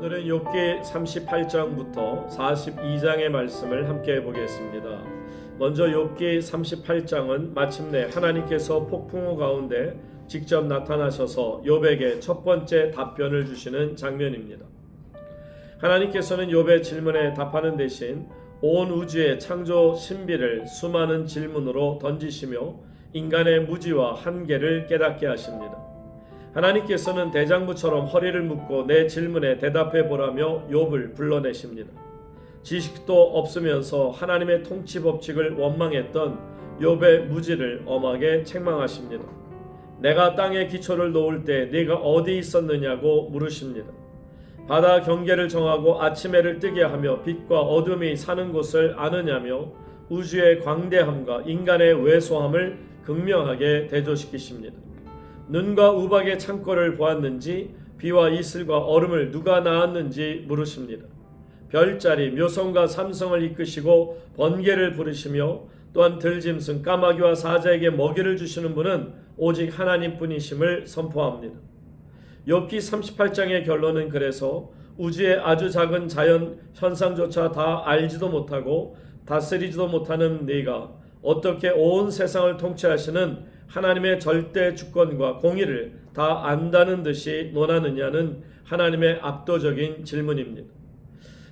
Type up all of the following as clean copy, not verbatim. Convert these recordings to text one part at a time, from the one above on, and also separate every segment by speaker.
Speaker 1: 오늘은 욥기 38장부터 42장의 말씀을 함께 보겠습니다. 먼저 욥기 38장은 마침내 하나님께서 폭풍우 가운데 직접 나타나셔서 욥에게 첫 번째 답변을 주시는 장면입니다. 하나님께서는 욥의 질문에 답하는 대신 온 우주의 창조 신비를 수많은 질문으로 던지시며 인간의 무지와 한계를 깨닫게 하십니다. 하나님께서는 대장부처럼 허리를 묶고 내 질문에 대답해 보라며 욥을 불러내십니다. 지식도 없으면서 하나님의 통치 법칙을 원망했던 욥의 무지를 엄하게 책망하십니다. 내가 땅에 기초를 놓을 때 네가 어디 있었느냐고 물으십니다. 바다 경계를 정하고 아침해를 뜨게 하며 빛과 어둠이 사는 곳을 아느냐며 우주의 광대함과 인간의 왜소함을 극명하게 대조시키십니다. 눈과 우박의 창고를 보았는지 비와 이슬과 얼음을 누가 낳았는지 물으십니다. 별자리 묘성과 삼성을 이끄시고 번개를 부르시며 또한 들짐승 까마귀와 사자에게 먹이를 주시는 분은 오직 하나님뿐이심을 선포합니다. 욥기 38장의 결론은 그래서 우주의 아주 작은 자연 현상조차 다 알지도 못하고 다스리지도 못하는 네가 어떻게 온 세상을 통치하시는 하나님의 절대 주권과 공의를 다 안다는 듯이 논하느냐는 하나님의 압도적인 질문입니다.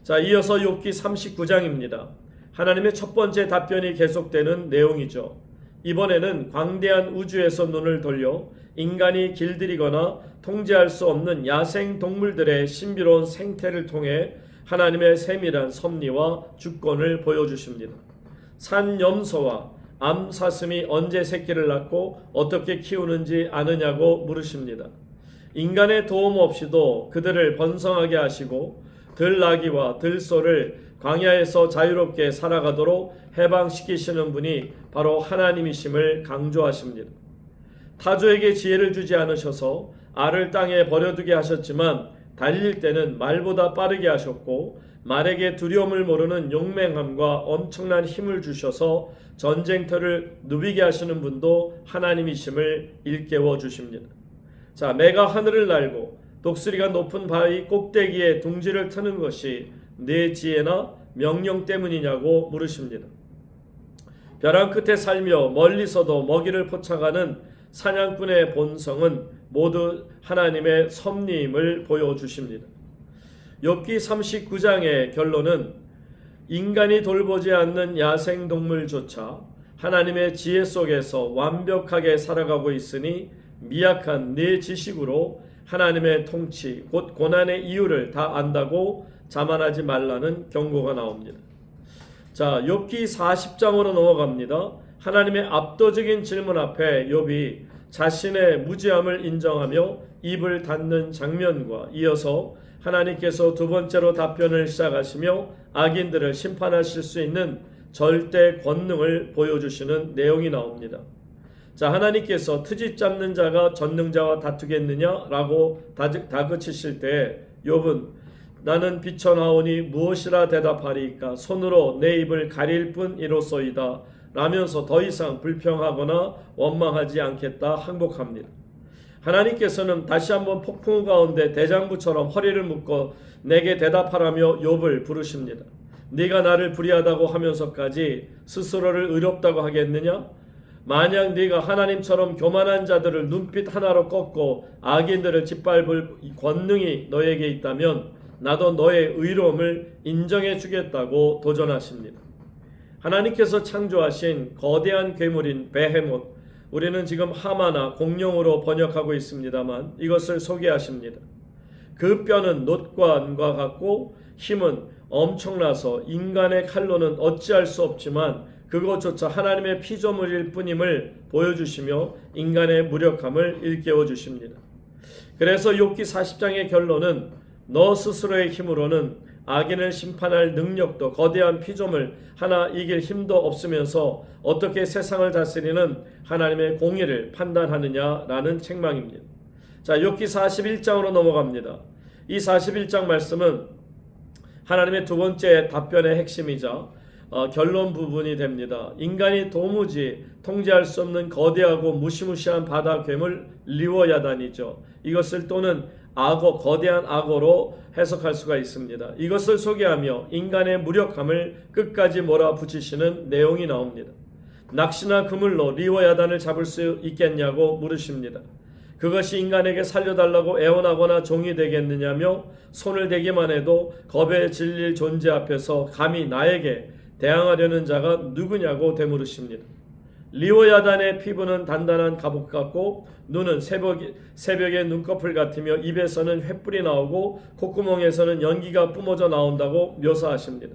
Speaker 1: 자, 이어서 욥기 39장입니다. 하나님의 첫 번째 답변이 계속되는 내용이죠. 이번에는 광대한 우주에서 눈을 돌려 인간이 길들이거나 통제할 수 없는 야생 동물들의 신비로운 생태를 통해 하나님의 세밀한 섭리와 주권을 보여주십니다. 산염소와 암사슴이 언제 새끼를 낳고 어떻게 키우는지 아느냐고 물으십니다. 인간의 도움 없이도 그들을 번성하게 하시고 들나귀와 들소를 광야에서 자유롭게 살아가도록 해방시키시는 분이 바로 하나님이심을 강조하십니다. 타조에게 지혜를 주지 않으셔서 알을 땅에 버려두게 하셨지만 달릴 때는 말보다 빠르게 하셨고 말에게 두려움을 모르는 용맹함과 엄청난 힘을 주셔서 전쟁터를 누비게 하시는 분도 하나님이심을 일깨워 주십니다. 자, 매가 하늘을 날고 독수리가 높은 바위 꼭대기에 둥지를 트는 것이 내 지혜나 명령 때문이냐고 물으십니다. 벼랑 끝에 살며 멀리서도 먹이를 포착하는 사냥꾼의 본성은 모두 하나님의 섭리임을 보여주십니다. 욥기 39장의 결론은 인간이 돌보지 않는 야생동물조차 하나님의 지혜 속에서 완벽하게 살아가고 있으니 미약한 네 지식으로 하나님의 통치 곧 고난의 이유를 다 안다고 자만하지 말라는 경고가 나옵니다. 자, 욥기 40장으로 넘어갑니다. 하나님의 압도적인 질문 앞에 욥이 자신의 무지함을 인정하며 입을 닫는 장면과 이어서 하나님께서 두 번째로 답변을 시작하시며 악인들을 심판하실 수 있는 절대 권능을 보여주시는 내용이 나옵니다. 자, 하나님께서 트집 잡는 자가 전능자와 다투겠느냐라고 다그치실 때 욥은 나는 비천하오니 무엇이라 대답하리이까 손으로 내 입을 가릴 뿐이로소이다 라면서 더 이상 불평하거나 원망하지 않겠다 항복합니다. 하나님께서는 다시 한번 폭풍우 가운데 대장부처럼 허리를 묶어 내게 대답하라며 욥을 부르십니다. 네가 나를 불의하다고 하면서까지 스스로를 의롭다고 하겠느냐? 만약 네가 하나님처럼 교만한 자들을 눈빛 하나로 꺾고 악인들을 짓밟을 권능이 너에게 있다면 나도 너의 의로움을 인정해 주겠다고 도전하십니다. 하나님께서 창조하신 거대한 괴물인 베헤못, 우리는 지금 하마나 공룡으로 번역하고 있습니다만 이것을 소개하십니다. 그 뼈는 놋관과 같고 힘은 엄청나서 인간의 칼로는 어찌할 수 없지만 그것조차 하나님의 피조물일 뿐임을 보여주시며 인간의 무력함을 일깨워 주십니다. 그래서 욥기 40장의 결론은 너 스스로의 힘으로는 악인을 심판할 능력도 거대한 피조물 하나 이길 힘도 없으면서 어떻게 세상을 다스리는 하나님의 공의를 판단하느냐라는 책망입니다. 자, 욥기 41장으로 넘어갑니다. 이 41장 말씀은 하나님의 두 번째 답변의 핵심이자 결론 부분이 됩니다. 인간이 도무지 통제할 수 없는 거대하고 무시무시한 바다 괴물 리워야단이죠. 이것을 또는 악어, 거대한 악어로 해석할 수가 있습니다. 이것을 소개하며 인간의 무력함을 끝까지 몰아붙이시는 내용이 나옵니다. 낚시나 그물로 리워야단을 잡을 수 있겠냐고 물으십니다. 그것이 인간에게 살려달라고 애원하거나 종이 되겠느냐며 손을 대기만 해도 겁에 질릴 존재 앞에서 감히 나에게 대항하려는 자가 누구냐고 되물으십니다. 리워야단의 피부는 단단한 갑옷 같고 눈은 새벽의 눈꺼풀 같으며 입에서는 횃불이 나오고 콧구멍에서는 연기가 뿜어져 나온다고 묘사하십니다.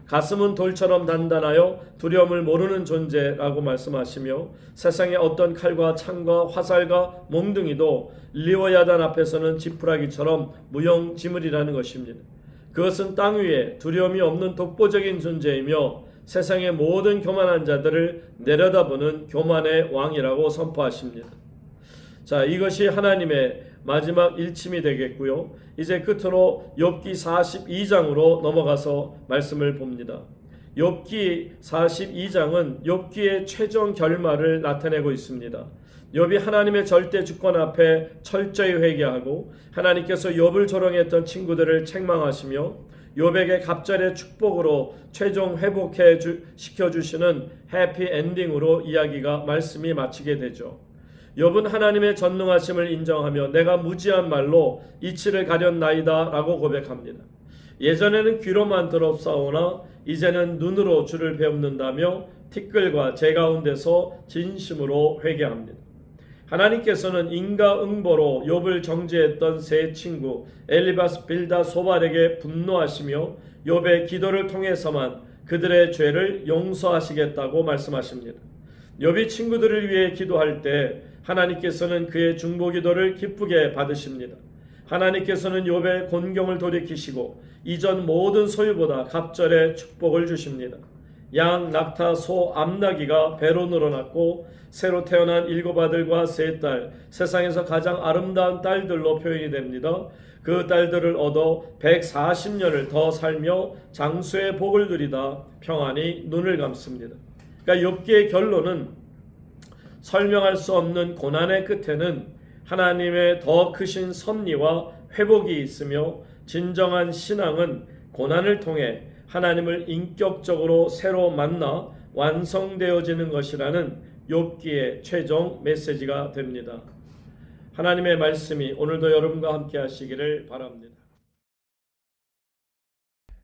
Speaker 1: 가슴은 돌처럼 단단하여 두려움을 모르는 존재라고 말씀하시며 세상의 어떤 칼과 창과 화살과 몽둥이도 리워야단 앞에서는 지푸라기처럼 무용지물이라는 것입니다. 그것은 땅 위에 두려움이 없는 독보적인 존재이며 세상의 모든 교만한 자들을 내려다보는 교만의 왕이라고 선포하십니다. 자, 이것이 하나님의 마지막 일침이 되겠고요. 이제 끝으로 욥기 42장으로 넘어가서 말씀을 봅니다. 욥기 42장은 욥기의 최종 결말을 나타내고 있습니다. 욥이 하나님의 절대 주권 앞에 철저히 회개하고 하나님께서 욥을 조롱했던 친구들을 책망하시며 욥에게 갑절의 축복으로 최종 시켜주시는 해피 엔딩으로 이야기가 말씀이 마치게 되죠. 욥은 하나님의 전능하심을 인정하며 내가 무지한 말로 이치를 가렸나이다 라고 고백합니다. 예전에는 귀로만 들었사오나 이제는 눈으로 주를 배웁는다며 티끌과 재 가운데서 진심으로 회개합니다. 하나님께서는 인과응보로 욥을 정죄했던 세 친구 엘리바스, 빌다, 소발에게 분노하시며 욥의 기도를 통해서만 그들의 죄를 용서하시겠다고 말씀하십니다. 욥이 친구들을 위해 기도할 때 하나님께서는 그의 중보기도를 기쁘게 받으십니다. 하나님께서는 욥의 곤경을 돌이키시고 이전 모든 소유보다 갑절의 축복을 주십니다. 양, 낙타, 소, 암나귀가 배로 늘어났고 새로 태어난 7 아들과 3 딸, 세상에서 가장 아름다운 딸들로 표현이 됩니다. 그 딸들을 얻어 140년을 더 살며 장수의 복을 누리다 평안히 눈을 감습니다. 그러니까 욥기의 결론은 설명할 수 없는 고난의 끝에는 하나님의 더 크신 섭리와 회복이 있으며 진정한 신앙은 고난을 통해 하나님을 인격적으로 새로 만나 완성되어지는 것이라는 욥기의 최종 메시지가 됩니다. 하나님의 말씀이 오늘도 여러분과 함께 하시기를 바랍니다.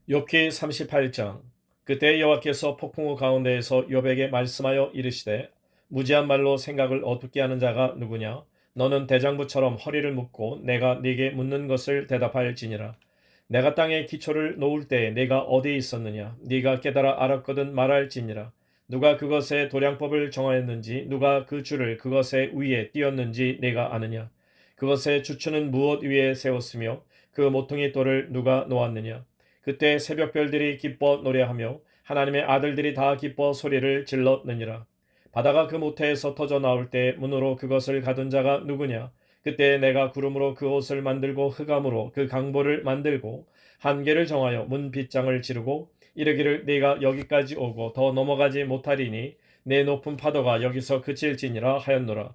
Speaker 1: 욥기 38장. 그때 여호와께서 폭풍우 가운데에서 욥에게 말씀하여 이르시되 무지한 말로 생각을 어둡게 하는 자가 누구냐? 너는 대장부처럼 허리를 묶고 내가 네게 묻는 것을 대답할지니라. 내가 땅에 기초를 놓을 때에 네가 어디 있었느냐? 네가 깨달아 알았거든 말할지니라. 누가 그것의 도량법을 정하였는지 누가 그 줄을 그것의 위에 띄었는지 네가 아느냐? 그것의 주추는 무엇 위에 세웠으며 그 모퉁이 돌을 누가 놓았느냐? 그때 새벽별들이 기뻐 노래하며 하나님의 아들들이 다 기뻐 소리를 질렀느니라. 바다가 그 모태에서 터져 나올 때 문으로 그것을 가둔 자가 누구냐? 그때 내가 구름으로 그 옷을 만들고 흑암으로 그 강보를 만들고 한계를 정하여 문 빗장을 지르고 이르기를 네가 여기까지 오고 더 넘어가지 못하리니 내 높은 파도가 여기서 그칠지니라 하였노라.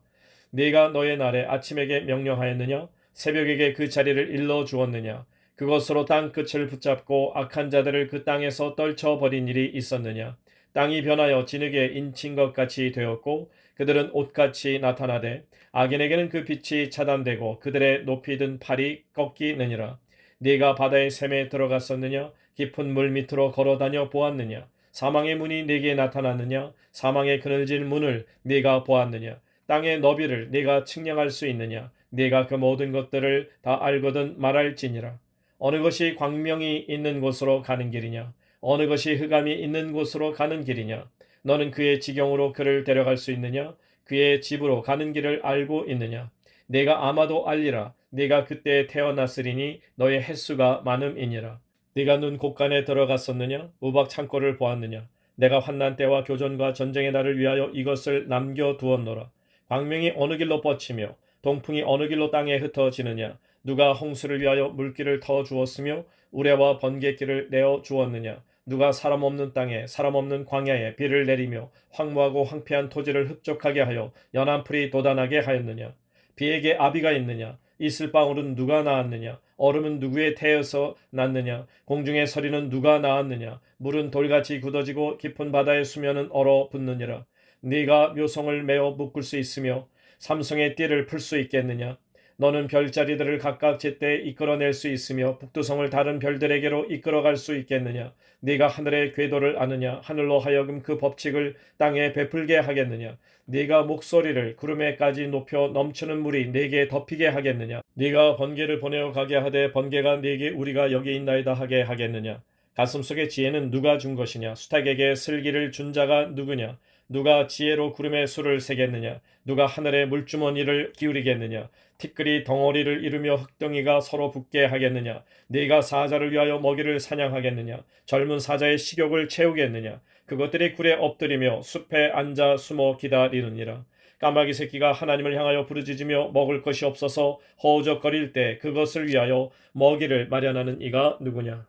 Speaker 1: 네가 너의 날에 아침에게 명령하였느냐? 새벽에게 그 자리를 일러 주었느냐? 그것으로 땅 끝을 붙잡고 악한 자들을 그 땅에서 떨쳐버린 일이 있었느냐? 땅이 변하여 진흙에 인친 것 같이 되었고 그들은 옷같이 나타나되 악인에게는 그 빛이 차단되고 그들의 높이 든 팔이 꺾이느니라. 네가 바다의 샘에 들어갔었느냐? 깊은 물 밑으로 걸어다녀 보았느냐? 사망의 문이 네게 나타났느냐? 사망의 그늘진 문을 네가 보았느냐? 땅의 너비를 네가 측량할 수 있느냐? 네가 그 모든 것들을 다 알거든 말할지니라. 어느 것이 광명이 있는 곳으로 가는 길이냐? 어느 것이 흑암이 있는 곳으로 가는 길이냐? 너는 그의 지경으로 그를 데려갈 수 있느냐? 그의 집으로 가는 길을 알고 있느냐? 내가 아마도 알리라. 네가 그때 태어났으리니 너의 횟수가 많음이니라. 네가 눈 곳간에 들어갔었느냐? 우박 창고를 보았느냐? 내가 환난 때와 교전과 전쟁의 날을 위하여 이것을 남겨두었노라. 광명이 어느 길로 뻗치며 동풍이 어느 길로 땅에 흩어지느냐? 누가 홍수를 위하여 물길을 터주었으며 우레와 번갯길을 내어 주었느냐? 누가 사람 없는 땅에 사람 없는 광야에 비를 내리며 황무하고 황폐한 토지를 흡족하게 하여 연한 풀이 돋아나게 하였느냐? 비에게 아비가 있느냐? 이슬방울은 누가 낳았느냐? 얼음은 누구의 태에서 났느냐? 공중의 서리는 누가 낳았느냐? 물은 돌같이 굳어지고 깊은 바다의 수면은 얼어붙느니라. 네가 묘성을 메어 묶을 수 있으며 삼성의 띠를 풀 수 있겠느냐? 너는 별자리들을 각각 제때 이끌어낼 수 있으며 북두성을 다른 별들에게로 이끌어갈 수 있겠느냐? 네가 하늘의 궤도를 아느냐? 하늘로 하여금 그 법칙을 땅에 베풀게 하겠느냐? 네가 목소리를 구름에까지 높여 넘치는 물이 네게 덮이게 하겠느냐? 네가 번개를 보내어 가게 하되 번개가 네게 우리가 여기 있나이다 하게 하겠느냐? 가슴속의 지혜는 누가 준 것이냐? 수탉에게 슬기를 준 자가 누구냐? 누가 지혜로 구름에 수를 세겠느냐? 누가 하늘의 물주머니를 기울이겠느냐? 티끌이 덩어리를 이루며 흙덩이가 서로 붙게 하겠느냐? 네가 사자를 위하여 먹이를 사냥하겠느냐? 젊은 사자의 식욕을 채우겠느냐? 그것들이 굴에 엎드리며 숲에 앉아 숨어 기다리느니라. 까마귀 새끼가 하나님을 향하여 부르짖으며 먹을 것이 없어서 허우적거릴 때 그것을 위하여 먹이를 마련하는 이가 누구냐?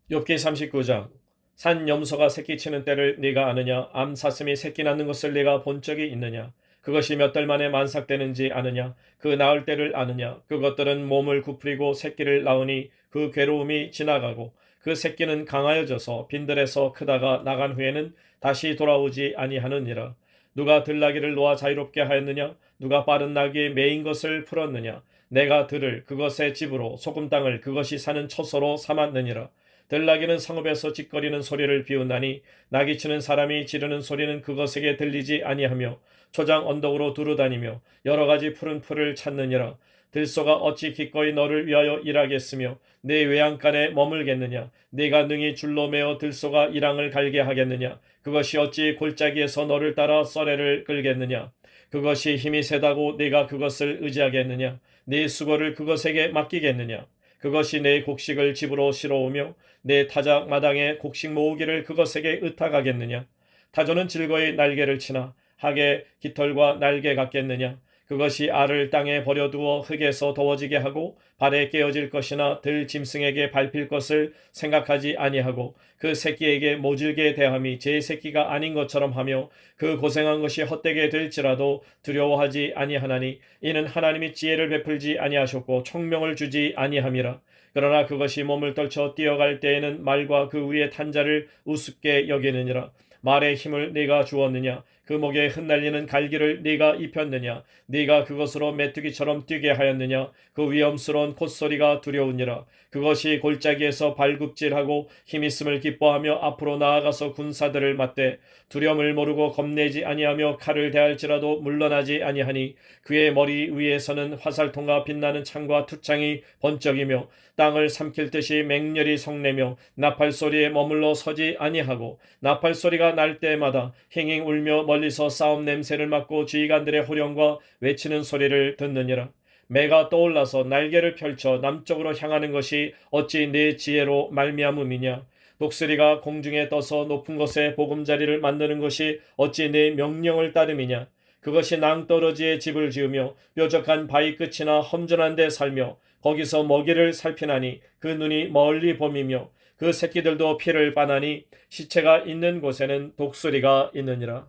Speaker 1: 욥기 39장. 산 염소가 새끼치는 때를 네가 아느냐? 암 사슴이 새끼 낳는 것을 네가 본 적이 있느냐? 그것이 몇 달 만에 만삭되는지 아느냐? 그 낳을 때를 아느냐? 그것들은 몸을 굽히고 새끼를 낳으니 그 괴로움이 지나가고 그 새끼는 강하여져서 빈들에서 크다가 나간 후에는 다시 돌아오지 아니하느니라. 누가 들나귀를 놓아 자유롭게 하였느냐? 누가 빠른 나귀에 매인 것을 풀었느냐? 내가 들을 그것의 집으로 소금 땅을 그것이 사는 처소로 삼았느니라. 들나귀는 성읍에서 짖거리는 소리를 비운다니 나귀치는 사람이 지르는 소리는 그것에게 들리지 아니하며 초장 언덕으로 두루다니며 여러 가지 푸른 풀을 찾느니라. 들소가 어찌 기꺼이 너를 위하여 일하겠으며 내 외양간에 머물겠느냐? 네가 능히 줄로 매어 들소가 이랑을 갈게 하겠느냐? 그것이 어찌 골짜기에서 너를 따라 썰애를 끌겠느냐? 그것이 힘이 세다고 네가 그것을 의지하겠느냐? 네 수고를 그것에게 맡기겠느냐? 그것이 내 곡식을 집으로 실어오며 내 타작 마당에 곡식 모으기를 그것에게 의탁하겠느냐? 타조는 즐거이 날개를 치나 학의 깃털과 날개 같겠느냐? 그것이 알을 땅에 버려두어 흙에서 더워지게 하고 발에 깨어질 것이나 들 짐승에게 밟힐 것을 생각하지 아니하고 그 새끼에게 모질게 대함이 제 새끼가 아닌 것처럼 하며 그 고생한 것이 헛되게 될지라도 두려워하지 아니하나니 이는 하나님이 지혜를 베풀지 아니하셨고 총명을 주지 아니함이라. 그러나 그것이 몸을 떨쳐 뛰어갈 때에는 말과 그 위에 탄 자를 우습게 여기느니라. 말의 힘을 네가 주었느냐? 그 목에 흩날리는 갈기를 네가 입혔느냐? 네가 그것으로 메뚜기처럼 뛰게 하였느냐? 그 위험스러운 콧소리가 두려우니라. 그것이 골짜기에서 발굽질하고 힘있음을 기뻐하며 앞으로 나아가서 군사들을 맞대 두려움을 모르고 겁내지 아니하며 칼을 대할지라도 물러나지 아니하니 그의 머리 위에서는 화살통과 빛나는 창과 투창이 번쩍이며 땅을 삼킬 듯이 맹렬히 성내며 나팔소리에 머물러 서지 아니하고 나팔소리가 날 때마다 힝힝 울며 멀리서 싸움 냄새를 맡고 지휘관들의 호령과 외치는 소리를 듣느니라. 매가 떠올라서 날개를 펼쳐 남쪽으로 향하는 것이 어찌 내 지혜로 말미암음이냐? 독수리가 공중에 떠서 높은 곳에 보금자리를 만드는 것이 어찌 내 명령을 따름이냐? 그것이 낭떠러지에 집을 지으며 뾰족한 바위 끝이나 험준한 데 살며 거기서 먹이를 살피나니 그 눈이 멀리 봄이며 그 새끼들도 피를 빠나니 시체가 있는 곳에는 독수리가 있느니라.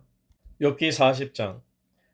Speaker 1: 욥기 40장.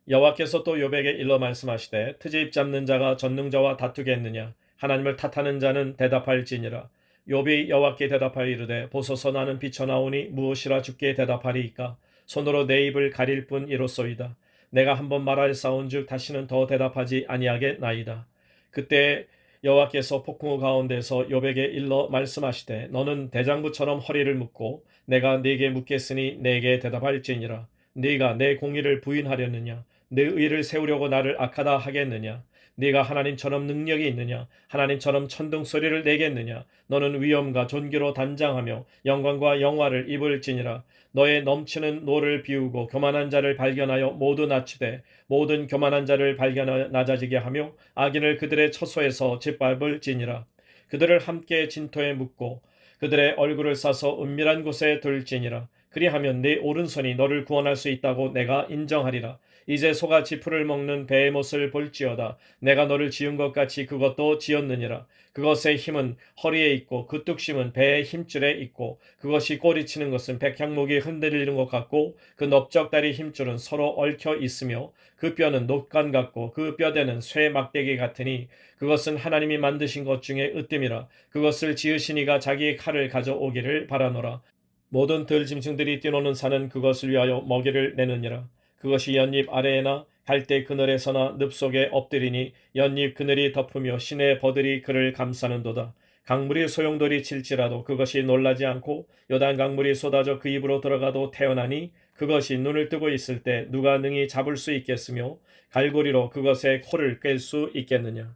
Speaker 1: 여호와께서 또 욥에게 일러 말씀하시되 트집 잡는 자가 전능자와 다투겠느냐? 하나님을 탓하는 자는 대답할지니라. 욥이 여호와께 대답하여 이르되 보소서 나는 비쳐나오니 무엇이라 주께 대답하리이까? 손으로 내 입을 가릴 뿐 이로소이다. 내가 한번 말하였사온즉 다시는 더 대답하지 아니하겠나이다. 그때 여호와께서 폭풍우 가운데서 욥에게 일러 말씀하시되 너는 대장부처럼 허리를 묶고 내가 네게 묻겠으니 내게 대답할지니라. 네가 내 공의를 부인하려느냐? 내 의를 세우려고 나를 악하다 하겠느냐? 네가 하나님처럼 능력이 있느냐? 하나님처럼 천둥소리를 내겠느냐? 너는 위엄과 존귀로 단장하며 영광과 영화를 입을지니라. 너의 넘치는 노를 비우고 교만한 자를 발견하여 모두 낮추되 모든 교만한 자를 발견하여 낮아지게 하며 악인을 그들의 처소에서 짓밟을지니라. 그들을 함께 진토에 묻고 그들의 얼굴을 싸서 은밀한 곳에 둘지니라. 그리하면 네 오른손이 너를 구원할 수 있다고 내가 인정하리라. 이제 소가 지푸를 먹는 배의 못을 볼지어다. 내가 너를 지은 것 같이 그것도 지었느니라. 그것의 힘은 허리에 있고 그 뚝심은 배의 힘줄에 있고 그것이 꼬리치는 것은 백향목이 흔들리는 것 같고 그 넓적다리 힘줄은 서로 얽혀 있으며 그 뼈는 녹간 같고 그 뼈대는 쇠 막대기 같으니 그것은 하나님이 만드신 것 중에 으뜸이라. 그것을 지으신 이가 자기의 칼을 가져오기를 바라노라. 모든 들짐승들이 뛰노는 산은 그것을 위하여 먹이를 내느니라. 그것이 연잎 아래에나 갈대 그늘에서나 늪 속에 엎드리니 연잎 그늘이 덮으며 시내 버들이 그를 감싸는도다. 강물이 소용돌이 칠지라도 그것이 놀라지 않고 요단 강물이 쏟아져 그 입으로 들어가도 태어나니 그것이 눈을 뜨고 있을 때 누가 능히 잡을 수 있겠으며 갈고리로 그것의 코를 꿰 수 있겠느냐.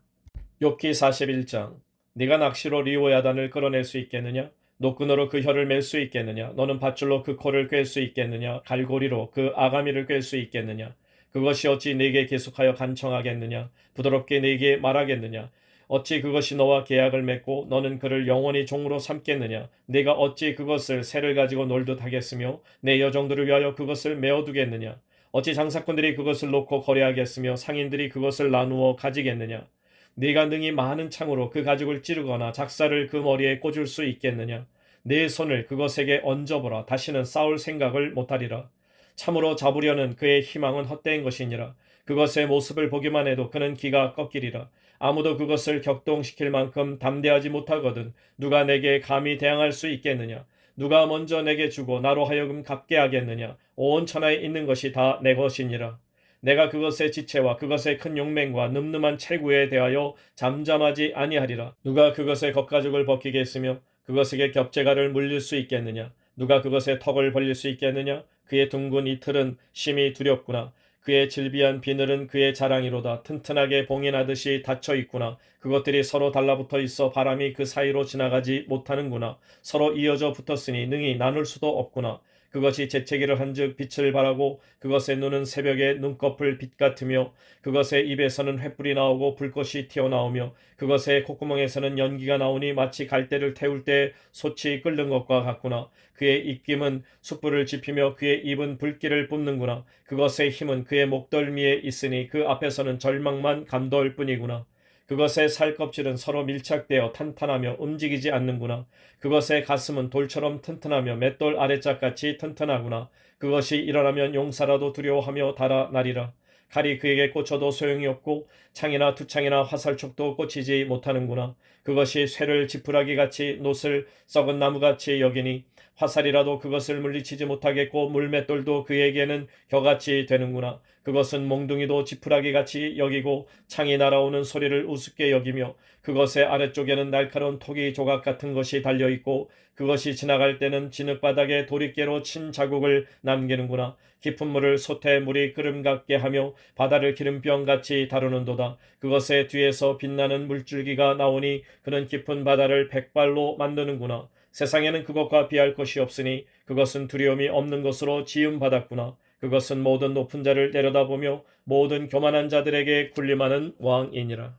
Speaker 1: 욥기 41장. 네가 낚시로 리오야단을 끌어낼 수 있겠느냐? 노끈으로 그 혀를 맬 수 있겠느냐? 너는 밧줄로 그 코를 꿰 수 있겠느냐? 갈고리로 그 아가미를 꿰 수 있겠느냐? 그것이 어찌 네게 계속하여 간청하겠느냐? 부드럽게 네게 말하겠느냐? 어찌 그것이 너와 계약을 맺고 너는 그를 영원히 종으로 삼겠느냐? 네가 어찌 그것을 새를 가지고 놀듯 하겠으며 내 여종들을 위하여 그것을 메어두겠느냐? 어찌 장사꾼들이 그것을 놓고 거래하겠으며 상인들이 그것을 나누어 가지겠느냐? 네가 능히 많은 창으로 그 가죽을 찌르거나 작사를 그 머리에 꽂을 수 있겠느냐? 네 손을 그것에게 얹어보라. 다시는 싸울 생각을 못하리라. 참으로 잡으려는 그의 희망은 헛된 것이니라. 그것의 모습을 보기만 해도 그는 기가 꺾이리라. 아무도 그것을 격동시킬 만큼 담대하지 못하거든 누가 내게 감히 대항할 수 있겠느냐? 누가 먼저 내게 주고 나로 하여금 갚게 하겠느냐? 온 천하에 있는 것이 다 내 것이니라. 내가 그것의 지체와 그것의 큰 용맹과 늠름한 체구에 대하여 잠잠하지 아니하리라. 누가 그것의 겉가죽을 벗기겠으며 그것에게 겹재가를 물릴 수 있겠느냐? 누가 그것의 턱을 벌릴 수 있겠느냐? 그의 둥근 이틀은 심히 두렵구나. 그의 질비한 비늘은 그의 자랑이로다. 튼튼하게 봉인하듯이 닫혀 있구나. 그것들이 서로 달라붙어 있어 바람이 그 사이로 지나가지 못하는구나. 서로 이어져 붙었으니 능히 나눌 수도 없구나. 그것이 재채기를 한즉 빛을 발하고 그것의 눈은 새벽의 눈꺼풀 빛 같으며 그것의 입에서는 횃불이 나오고 불꽃이 튀어나오며 그것의 콧구멍에서는 연기가 나오니 마치 갈대를 태울 때 솥이 끓는 것과 같구나. 그의 입김은 숯불을 지피며 그의 입은 불길을 뿜는구나. 그것의 힘은 그의 목덜미에 있으니 그 앞에서는 절망만 감도할 뿐이구나. 그것의 살껍질은 서로 밀착되어 탄탄하며 움직이지 않는구나. 그것의 가슴은 돌처럼 튼튼하며 맷돌 아래짝같이 튼튼하구나. 그것이 일어나면 용사라도 두려워하며 달아나리라. 칼이 그에게 꽂혀도 소용이 없고 창이나 투창이나 화살촉도 꽂히지 못하는구나. 그것이 쇠를 지푸라기같이 놋을 썩은 나무같이 여기니 화살이라도 그것을 물리치지 못하겠고 물맷돌도 그에게는 겨같이 되는구나. 그것은 몽둥이도 지푸라기같이 여기고 창이 날아오는 소리를 우습게 여기며 그것의 아래쪽에는 날카로운 토기 조각 같은 것이 달려있고 그것이 지나갈 때는 진흙바닥에 도리깨로 친 자국을 남기는구나. 깊은 물을 솥에 물이 끓음 같게 하며 바다를 기름병같이 다루는도다. 그것의 뒤에서 빛나는 물줄기가 나오니 그는 깊은 바다를 백발로 만드는구나. 세상에는 그것과 비할 것이 없으니 그것은 두려움이 없는 것으로 지음받았구나. 그것은 모든 높은 자를 내려다보며 모든 교만한 자들에게 군림하는 왕이니라.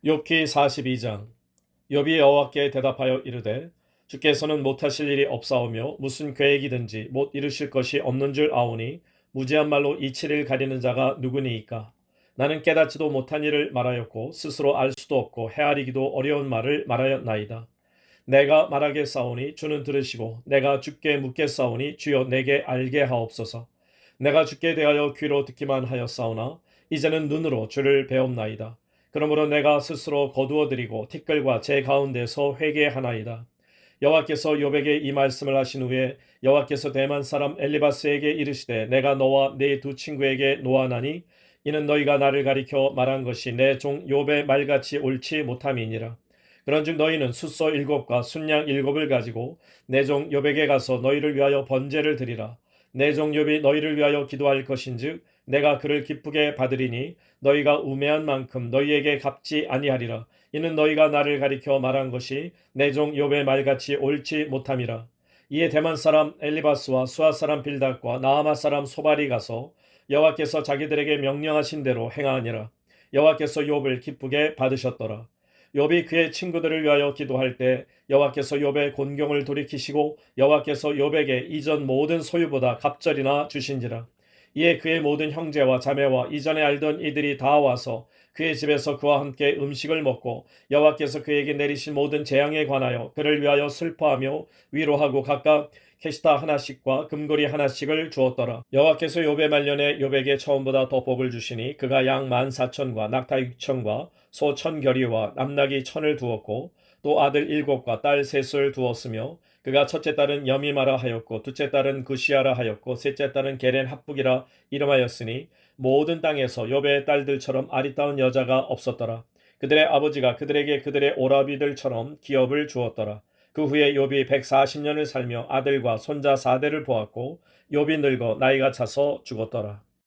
Speaker 1: 욥기 42장. 욥이 여호와께 대답하여 이르되 주께서는 못하실 일이 없사오며 무슨 계획이든지 못 이루실 것이 없는 줄 아오니 무지한 말로 이치를 가리는 자가 누구니이까. 나는 깨닫지도 못한 일을 말하였고 스스로 알 수도 없고 헤아리기도 어려운 말을 말하였나이다. 내가 말하겠사오니 주는 들으시고 내가 주께 묻겠사오니 주여 내게 알게 하옵소서. 내가 주께 대하여 귀로 듣기만 하였사오나 이제는 눈으로 주를 배옵나이다. 그러므로 내가 스스로 거두어드리고 티끌과 제 가운데서 회개하나이다. 여호와께서 욥에게 이 말씀을 하신 후에 여호와께서 대만 사람 엘리바스에게 이르시되 내가 너와 네 두 친구에게 노하나니 이는 너희가 나를 가리켜 말한 것이 내 종 욥의 말같이 옳지 못함이니라. 그런즉 너희는 숫소 7과 순양 7을 가지고 내 종 욥에게 가서 너희를 위하여 번제를 드리라. 내 종 욥이 너희를 위하여 기도할 것인즉 내가 그를 기쁘게 받으리니 너희가 우매한 만큼 너희에게 갚지 아니하리라. 이는 너희가 나를 가리켜 말한 것이 내 종 욥의 말같이 옳지 못함이라. 이에 대만 사람 엘리바스와 수아 사람 빌닷과 나아마 사람 소발이 가서 여호와께서 자기들에게 명령하신 대로 행하니라. 여호와께서 욥을 기쁘게 받으셨더라. 욥이 그의 친구들을 위하여 기도할 때 여호와께서 욥의 곤경을 돌이키시고 여호와께서 욥에게 이전 모든 소유보다 갑절이나 주신지라. 이에 그의 모든 형제와 자매와 이전에 알던 이들이 다 와서 그의 집에서 그와 함께 음식을 먹고 여호와께서 그에게 내리신 모든 재앙에 관하여 그를 위하여 슬퍼하며 위로하고 각각 캐시타 하나씩과 금고리 하나씩을 주었더라. 여호와께서 욥의 말년에 욥에게 처음보다 더 복을 주시니 그가 양 14,000과 낙타 6,000과 소 1,000겨리와 남나기 1,000을 두었고 또 아들 7과 딸 3을 두었으며 그가 첫째 딸은 여미마라 하였고 둘째 딸은 구시아라 하였고 셋째 딸은 게렌 합북이라 이름하였으니 모든 땅에서 욥의 딸들처럼 아리따운 여자가 없었더라. 그들의 아버지가 그들에게 그들의 오라비들처럼 기업을 주었더라. 그 후에 욥이 140년을 살며 아들과 손자 4대를 보았고 욥이 늙어 나이가 차서 죽었더라.